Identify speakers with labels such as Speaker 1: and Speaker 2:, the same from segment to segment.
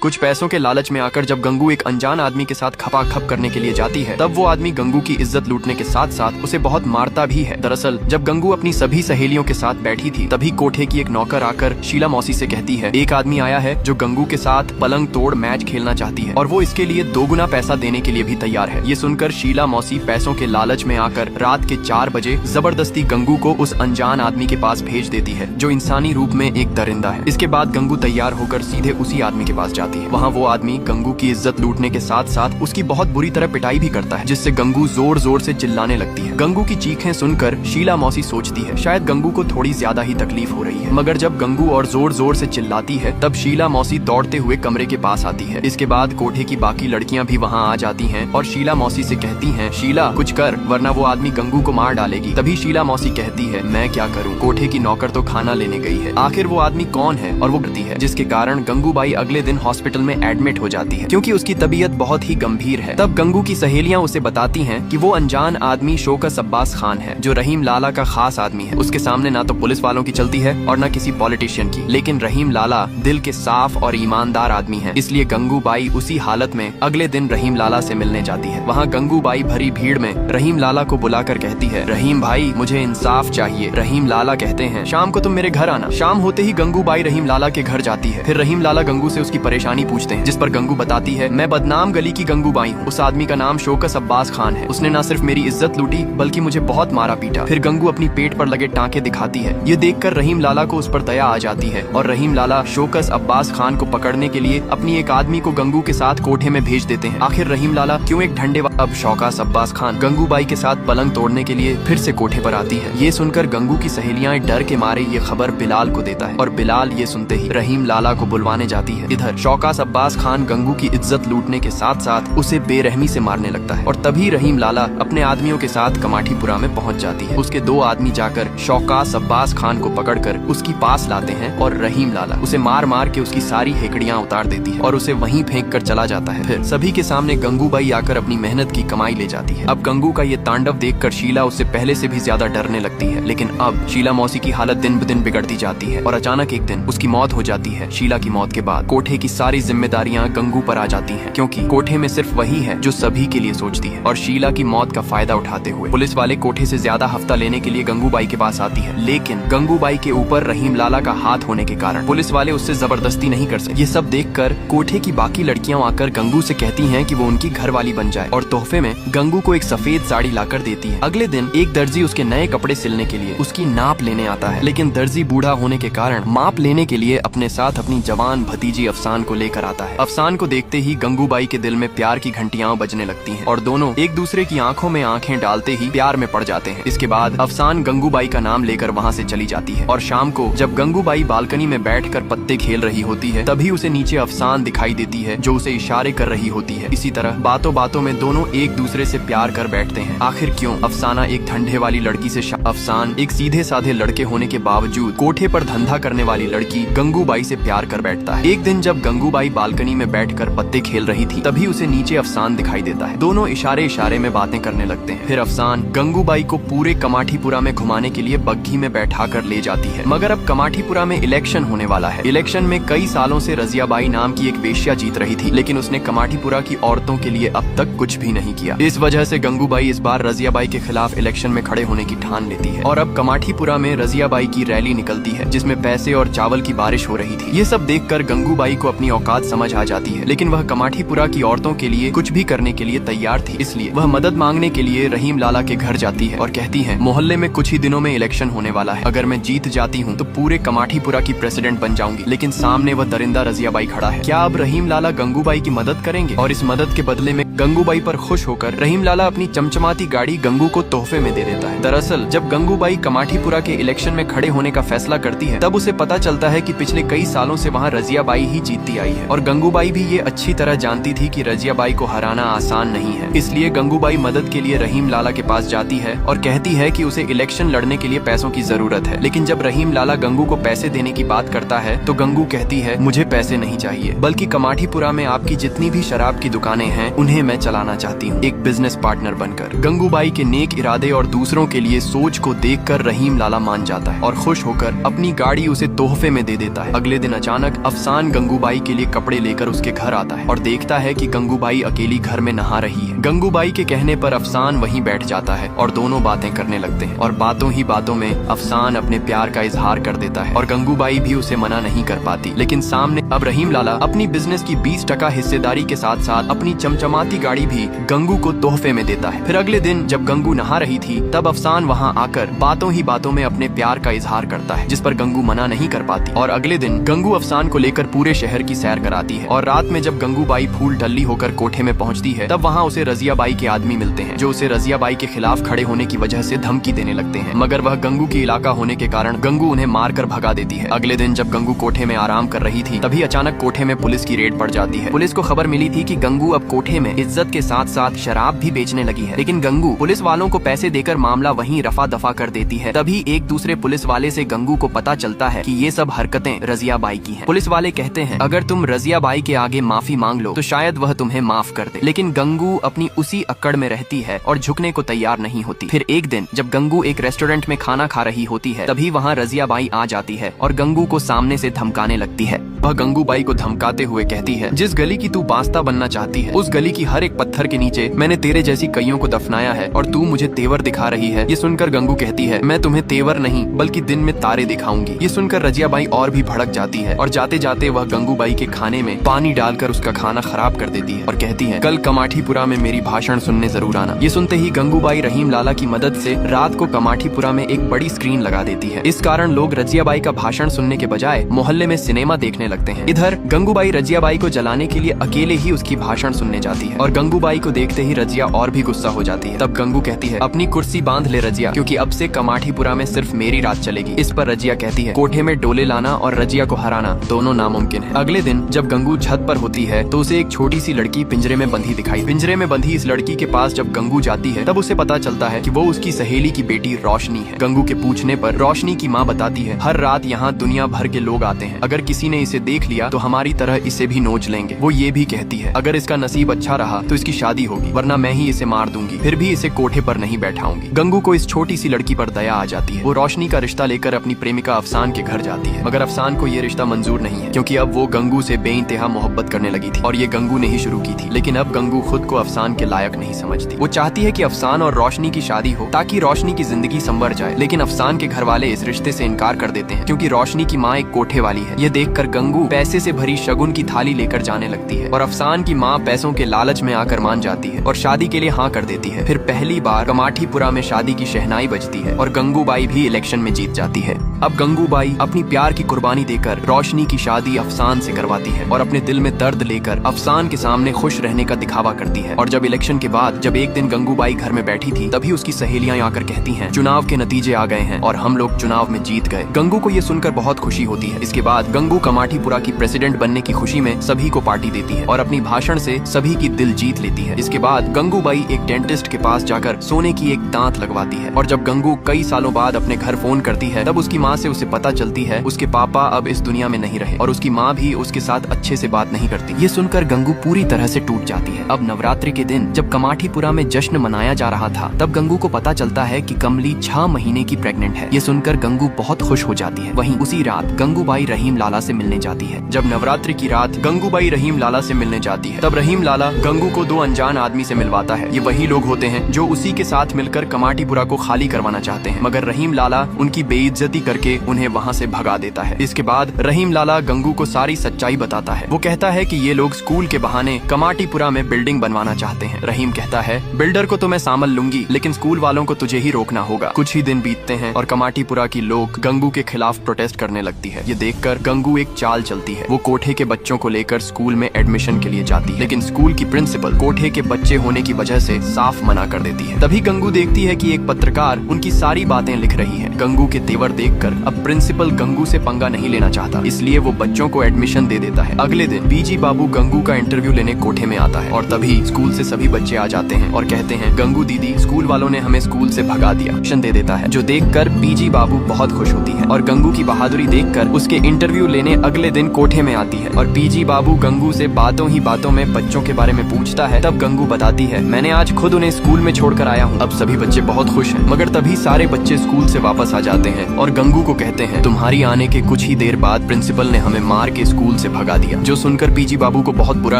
Speaker 1: कुछ पैसों के लालच में आकर जब गंगू एक अनजान आदमी के साथ खपाखप करने के लिए जाती है, तब वो आदमी गंगू की इज्जत लूटने के साथ साथ उसे बहुत मारता भी है। दरअसल जब गंगू अपनी सभी सहेलियों के साथ बैठी थी, तभी कोठे की एक नौकर आकर शीला मौसी से कहती है, एक आदमी आया है जो गंगू के साथ पलंग तोड़ मैच खेलना चाहती है और वो इसके लिए 2 गुना पैसा देने के लिए भी तैयार है। ये सुनकर शीला मौसी पैसों के लालच में आकर रात के 4 बजे जबरदस्ती गंगू को उस अनजान आदमी के पास भेज देती है, जो इंसानी रूप में एक दरिंदा है। इसके बाद गंगू तैयार होकर सीधे उसी आदमी के पास जाती है। वहाँ वो आदमी गंगू की इज्जत लूटने के साथ साथ उसकी बहुत बुरी तरह पिटाई भी करता है, जिससे गंगू जोर जोर से चिल्लाने लगती है। गंगू की चीखें सुनकर शीला मौसी सोचती है शायद गंगू को थोड़ी ज्यादा ही तकलीफ हो रही है, मगर जब गंगू और जोर जोर से चिल्लाती है तब शीला मौसी दौड़ते हुए कमरे के पास आती है। इसके बाद कोठे की बाकी लड़कियां भी वहाँ आ जाती हैं और शीला मौसी से कहती हैं, शीला कुछ कर वरना वो आदमी गंगू को मार डालेगी। तभी शीला मौसी कहती है, मैं क्या करूँ, कोठे की नौकर तो खाना लेने गई है। आखिर वो आदमी कौन है और वो करती है, जिसके कारण गंगूबाई अगले दिन हॉस्पिटल में एडमिट हो जाती है क्योंकि उसकी तबीयत बहुत ही गंभीर है। तब गंगू की सहेलियां उसे बताती हैं कि वो अनजान आदमी शौकत अब्बास खान है, जो रहीम लाला का खास आदमी है। उसके सामने ना तो पुलिस वालों की चलती है और न किसी पॉलिटिशियन की, लेकिन रहीम लाला दिल के साफ और ईमानदार आदमी है। इसलिए गंगूबाई उसी हालत में अगले दिन रहीम लाला से मिलने जाती है। वहाँ गंगूबाई भरी भीड़ में रहीम लाला को बुलाकर कहती है, रहीम भाई मुझे इंसाफ चाहिए। रहीम लाला कहते हैं, शाम को तुम मेरे घर आना। शाम होते ही गंगूबाई रहीम लाला के घर जाती है। फिर रहीम लाला गंगू से उसकी परेशानी पूछते हैं, जिस पर गंगू बताती है, मैं बदनाम गली की गंगूबाई हूँ। उस आदमी का नाम शौकत अब्बास खान है। उसने न सिर्फ मेरी इज्जत लूटी बल्कि मुझे बहुत मारा पीटा। फिर गंगू अपनी पेट पर लगे टांके दिखाती है। ये देखकर रहीम लाला को उस पर दया आ जाती है और रहीम लाला शौकत अब्बास खान को पकड़ने के लिए अपनी एक आदमी को गंगू के साथ कोठे में भेज देते हैं। आखिर रहीम लाला क्यों एक ढंडे। अब शौकत अब्बास खान गंगूबाई के साथ पलंग तोड़ने के लिए फिर से कोठे पर आती है। ये सुनकर गंगू की सहेलियां डर के मारे ये खबर बिलाल को देता है और बिलाल ये सुनते ही रहीम लाला को बुलवाने जाती है। इधर शौकत अब्बास खान गंगू की इज्जत लूटने के साथ साथ उसे बेरहमी से मारने लगता है और तभी रहीम लाला अपने आदमियों के साथ कमाठीपुरा में पहुंच जाती है। उसके 2 आदमी जाकर शौकत अब्बास खान को पकड़कर उसकी पास लाते हैं और रहीम लाला उसे मार मार के उसकी सारी हेकड़ियां उतार देती है और उसे वहीं फेंक कर चला जाता है। फिर सभी के सामने गंगूबाई आकर अपनी मेहनत की कमाई ले जाती है। अब गंगू का ये तांडव देखकर शीला उससे पहले से भी ज्यादा डरने लगती है, लेकिन अब शीला मौसी की हालत दिन ब दिन बिगड़ती जाती है और अचानक एक दिन उसकी मौत हो जाती है। शीला की मौत के बाद कोठे की सारी जिम्मेदारियां गंगू पर आ जाती हैं, क्योंकि कोठे में सिर्फ वही है जो सभी के लिए सोचती है। और शीला की मौत का फायदा उठाते हुए पुलिस वाले कोठे से ज्यादा हफ्ता लेने के लिए गंगूबाई के पास आती है, लेकिन गंगूबाई के ऊपर रहीम लाला का हाथ होने के कारण पुलिस वाले उससे जबरदस्ती नहीं कर सकते। ये सब देखकर कोठे की बाकी लड़कियां आकर गंगू से कहती हैं कि वो उनकी घरवाली बन जाए और तोहफे में गंगू को एक सफेद साड़ी लाकर देती है। अगले दिन एक दर्जी उसके नए कपड़े सिलने के लिए उसकी नाप लेने आता है, लेकिन दर्जी बूढ़ा होने के कारण माप लेने के लिए अपने साथ अपनी जवान भतीजी अफसान को लेकर आता है। अफसान को देखते ही गंगूबाई के दिल में प्यार की घंटियां बजने लगती हैं और दोनों एक दूसरे की आंखों में आंखें डालते ही प्यार में पड़ जाते हैं। इसके बाद अफसान गंगूबाई का नाम लेकर वहाँ से चली जाती है और शाम को जब गंगूबाई बालकनी में बैठकर पत्ते खेल रही होती है, तभी उसे नीचे अफसान दिखाई देती है जो उसे इशारे कर रही होती है। इसी तरह बातों बातों में दोनों एक दूसरे से प्यार कर बैठते हैं। आखिर क्यों अफसाना एक धंधे वाली लड़की से अफसान एक सीधे साधे लड़के होने के बावजूद कोठे पर धंधा करने वाली लड़की गंगूबाई से प्यार कर बैठता है। एक दिन जब गंगूबाई बालकनी में बैठकर पत्ते खेल रही थी, तभी उसे नीचे अफसान दिखाई देता है। दोनों इशारे इशारे में बातें करने लगते हैं। फिर अफसान गंगूबाई को पूरे कमाठीपुरा में घुमाने के लिए बग्घी में बैठा कर ले जाती है। मगर अब कमाठीपुरा में इलेक्शन होने वाला है। इलेक्शन में कई सालों से रजियाबाई नाम की एक वेश्या जीत रही थी, लेकिन उसने कमाठीपुरा की औरतों के लिए अब तक कुछ भी नहीं किया। इस वजह से गंगूबाई इस बार रजियाबाई के खिलाफ इलेक्शन में खड़े होने की ठान लेती है और अब कमाठीपुरा में रजियाबाई की रैली निकलती है, जिसमें पैसे और चावल की बारिश हो रही थी। ये सब देखकर गंगूबाई को अपनी औकात समझ आ जाती है, लेकिन वह कमाठीपुरा की औरतों के लिए कुछ भी करने के लिए तैयार थी। इसलिए वह मदद मांगने के लिए रहीम लाला के घर जाती है और कहती है, मोहल्ले में कुछ ही दिनों में इलेक्शन होने वाला है। अगर मैं जीत जाती हूँ तो पूरे कमाठीपुरा की प्रेसिडेंट बन जाऊंगी। लेकिन सामने वह दरिंदा रजियाबाई खड़ा है। क्या अब रहीम लाला गंगूबाई की मदद करेंगे? और इस मदद के बदले में गंगूबाई पर खुश होकर रहीम लाला अपनी चमचमाती गाड़ी गंगू को तोहफे में दे देता है। दरअसल जब गंगूबाई कमाठीपुरा के इलेक्शन में खड़े होने का फैसला करती है, तब उसे पता चलता है कि पिछले कई सालों से वहाँ रजियाबाई ही जीतती आई है और गंगूबाई भी ये अच्छी तरह जानती थी कि रजियाबाई को हराना आसान नहीं है। इसलिए गंगूबाई मदद के लिए रहीम लाला के पास जाती है और कहती है कि उसे इलेक्शन लड़ने के लिए पैसों की जरूरत है। लेकिन जब रहीम लाला गंगू को पैसे देने की बात करता है तो गंगू कहती है, मुझे पैसे नहीं चाहिए, बल्कि कमाठीपुरा में आपकी जितनी भी शराब की दुकानें हैं उन्हें मैं चलाना चाहती हूँ, एक बिजनेस पार्टनर बनकर। गंगूबाई के नेक इरादे और दूसरों के लिए सोच को देखकर रहीम लाला मान जाता है और खुश होकर अपनी गाड़ी उसे तोहफे में दे देता है। अगले दिन अचानक अफसान गंगूबाई के लिए कपड़े लेकर उसके घर आता है और देखता है कि गंगूबाई अकेली घर में नहा रही है। गंगूबाई के कहने पर अफसान वहीं बैठ जाता है और दोनों बातें करने लगते हैं और बातों ही बातों में अफसान अपने प्यार का इजहार कर देता है और गंगूबाई भी उसे मना नहीं कर पाती। लेकिन सामने अब रहीम लाला अपनी बिजनेस की 20% हिस्सेदारी के साथ साथ अपनी चमचमाती गाड़ी भी गंगू को तोहफे में देता है। फिर अगले दिन जब गंगू नहा रही थी तब अफसान वहाँ आकर बातों ही बातों में अपने प्यार का इजहार करता है, जिस पर गंगू मना नहीं कर पाती। और अगले दिन गंगू अफसान को लेकर पूरे शहर की सैर कराती है और रात में जब गंगूबाई फूल टल्ली होकर कोठे में पहुँचती है तब वहाँ उसे रजियाबाई के आदमी मिलते हैं जो उसे रजियाबाई के खिलाफ खड़े होने की वजह से धमकी देने लगते हैं, मगर वह गंगू की इलाका होने के कारण गंगू उन्हें मारकर भगा देती है। अगले दिन जब गंगू कोठे में आराम कर रही थी तभी अचानक कोठे में पुलिस की रेड पड़ जाती है। पुलिस को खबर मिली थी कि गंगू अब कोठे में इज्जत के साथ साथ शराब भी बेचने लगी है, लेकिन गंगू पुलिस वालों को पैसे देकर मामला वहीं रफा दफा कर देती है। तभी एक दूसरे पुलिस वाले से गंगू को पता चलता है कि ये सब हरकतें रजियाबाई की हैं। पुलिस वाले कहते हैं अगर तुम रजियाबाई के आगे माफी मांग लो तो शायद वह तुम्हें माफ कर दे, लेकिन गंगू अपनी उसी अक्कड़ में रहती है और झुकने को तैयार नहीं होती। फिर एक दिन जब गंगू एक रेस्टोरेंट में खाना खा रही होती है तभी वहाँ रजियाबाई आ जाती है और गंगू को सामने से धमकाने लगती है। वह गंगूबाई को धमकाते हुए कहती है जिस गली की तू वास्ता बनना चाहती है उस गली की हर एक पत्थर के नीचे मैंने तेरे जैसी कईयों को दफनाया है और तू मुझे तेवर दिखा रही है। ये सुनकर गंगू कहती है मैं तुम्हें तेवर नहीं बल्कि दिन में तारे दिखाऊंगी। ये सुनकर रजियाबाई और भी भड़क जाती है और जाते जाते वह गंगूबाई के खाने में पानी डालकर उसका खाना खराब कर देती है और कहती है कल कमाठीपुरा में मेरी भाषण सुनने जरूर आना। ये सुनते ही गंगूबाई रहीम लाला की मदद से रात को कमाठीपुरा में एक बड़ी स्क्रीन लगा देती है। इस कारण लोग रजियाबाई का भाषण सुनने के बजाय मोहल्ले में सिनेमा देखने लगते हैं। इधर गंगूबाई रजियाबाई को जलाने के लिए अकेले ही उसकी भाषण सुनने जाती है और गंगूबाई को देखते ही रजिया और भी गुस्सा हो जाती है। तब गंगू कहती है अपनी कुर्सी बांध ले रजिया, क्योंकि अब से कमाठीपुरा में सिर्फ मेरी रात चलेगी। इस पर रजिया कहती है कोठे में डोले लाना और रजिया को हराना दोनों नामुमकिन है। अगले दिन जब गंगू छत पर होती है तो उसे एक छोटी सी लड़की पिंजरे में बंधी दिखाई। पिंजरे में बंधी इस लड़की के पास जब गंगू जाती है तब उसे पता चलता है कि वो उसकी सहेली की बेटी रोशनी है। गंगू के पूछने पर रोशनी की माँ बताती है हर रात यहाँ दुनिया भर के लोग आते हैं, अगर किसी ने इसे देख लिया तो हमारी तरह इसे भी नोच लेंगे। वो ये भी कहती है अगर इसका नसीब अच्छा रहा तो इसकी शादी होगी, वरना मैं ही इसे मार दूंगी, फिर भी इसे कोठे पर नहीं बैठाऊंगी। गंगू को इस छोटी सी लड़की पर दया आ जाती है। वो रोशनी का रिश्ता लेकर अपनी प्रेमिका अफसान के घर जाती है, मगर अफसान को ये रिश्ता मंजूर नहीं है क्योंकि अब वो गंगू से बेइंतहा मोहब्बत करने लगी थी और ये गंगू ने ही शुरू की थी। लेकिन अब गंगू खुद को अफसान के लायक नहीं समझती। वो चाहती है कि अफसान और रोशनी की शादी हो ताकि रोशनी की जिंदगी संवर जाए, लेकिन अफसान के घर वाले इस रिश्ते से इनकार कर देते हैं क्योंकि रोशनी की माँ एक कोठे वाली है। ये देखकर गंगू पैसे से भरी शगुन की थाली लेकर जाने लगती है और अफसान की माँ पैसों के लालच में आकर मान जाती है और शादी के लिए हाँ कर देती है। फिर पहली बार कमाठीपुरा में शादी की शहनाई बजती है और गंगूबाई भी इलेक्शन में जीत जाती है। अब गंगूबाई अपनी प्यार की कुर्बानी देकर रोशनी की शादी अफसान से करवाती है और अपने दिल में दर्द लेकर अफसान के सामने खुश रहने का दिखावा करती है। और जब इलेक्शन के बाद जब एक दिन गंगूबाई घर में बैठी थी तभी उसकी सहेलियां आकर कहती हैं चुनाव के नतीजे आ गए हैं और हम लोग चुनाव में जीत गए। गंगू को ये सुनकर बहुत खुशी होती है। इसके बाद गंगू कमाठीपुरा की प्रेसिडेंट बनने की खुशी में सभी को पार्टी देती है और अपनी भाषण से सभी की दिल जीत लेती है। इसके बाद गंगूबाई एक डेंटिस्ट के पास जाकर सोने की एक दांत लगवाती है और जब गंगू कई सालों बाद अपने घर फोन करती है तब उसकी माँ से उसे पता चलती है उसके पापा अब इस दुनिया में नहीं रहे और उसकी माँ भी उसके साथ अच्छे से बात नहीं करती। ये सुनकर गंगू पूरी तरह से टूट जाती है। अब नवरात्रि के दिन जब कमाठीपुरा में जश्न मनाया जा रहा था तब गंगू को पता चलता है कि कमली 6 महीने की प्रेग्नेंट है। ये सुनकर गंगू बहुत खुश हो जाती है। वहीं उसी रात गंगूबाई रहीम लाला से मिलने जाती है। जब नवरात्रि की रात गंगूबाई रहीम लाला से मिलने जाती है तब रहीम लाला गंगू को 2 अनजान आदमी से मिलवाता है। ये वही लोग होते हैं जो उसी के साथ मिलकर कमाठीपुरा को खाली करवाना चाहते हैं, मगर रहीम लाला उनकी बेइज्जती करके उन्हें वहाँ से भगा देता है। इसके बाद रहीम लाला गंगू को सारी सच्चाई बताता है। वो कहता है कि ये लोग स्कूल के बहाने कमाठीपुरा में बिल्डिंग बनवाना चाहते हैं। रहीम कहता है बिल्डर को तो मैं सामल लूंगी लेकिन स्कूल वालों को तुझे ही रोकना होगा। कुछ ही दिन बीतते हैं और कमाठीपुरा की लोग गंगू के खिलाफ प्रोटेस्ट करने लगती है। ये देखकर गंगू एक चाल चलती है। वो कोठे के बच्चों को लेकर स्कूल में एडमिशन के लिए जाती है, लेकिन स्कूल की प्रिंसिपल कोठे के बच्चे होने की वजह से साफ मना कर देती है। तभी गंगू देखती है कि एक पत्रकार उनकी सारी बातें लिख रही है। गंगू के तेवर देखकर अब प्रिंसिपल गंगू से पंगा नहीं लेना चाहता, इसलिए वो बच्चों को एडमिशन दे देता है। अगले दिन बीजी बाबू गंगू का इंटरव्यू लेने कोठे में आता है और तभी स्कूल से सभी बच्चे आ जाते हैं और कहते हैं गंगू दीदी स्कूल वालों ने हमें स्कूल से भगा दिया। एडमिशन दे देता है, जो देखकर बीजी बाबू बहुत खुश होती है और गंगू की बहादुरी देखकर उसके इंटरव्यू लेने अगले दिन कोठे में आती है। और बीजी बाबू गंगू से बातों ही बातों में बच्चों के बारे में पूछता है। तब गंगू बताती है मैंने आज खुद उन्हें स्कूल में छोड़कर आया हूँ। अब सभी बच्चे बहुत खुश हैं, मगर तभी सारे बच्चे स्कूल से वापस आ जाते हैं और गंगू गंगू को कहते हैं, तुम्हारी आने के कुछ ही देर बाद प्रिंसिपल ने हमें मार के स्कूल से भगा दिया। जो सुनकर पीजी बाबू को बहुत बुरा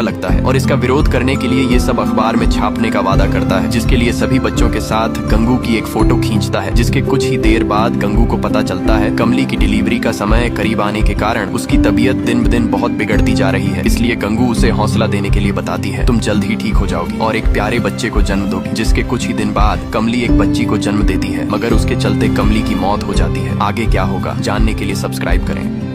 Speaker 1: लगता है और इसका विरोध करने के लिए ये सब अखबार में छापने का वादा करता है, जिसके लिए सभी बच्चों के साथ गंगू की एक फोटो खींचता है। जिसके कुछ ही देर बाद गंगू को पता चलता है कमली की डिलीवरी का समय करीब आने के कारण उसकी तबीयत दिन ब दिन बहुत बिगड़ती जा रही है। इसलिए गंगू उसे हौसला देने के लिए बताती है, तुम जल्द ही ठीक हो जाओगी और एक प्यारे बच्चे को जन्म दोगी। जिसके कुछ ही दिन बाद कमली एक बच्ची को जन्म देती है, मगर उसके चलते कमली की मौत हो जाती है। आगे क्या होगा जानने के लिए सब्सक्राइब करें।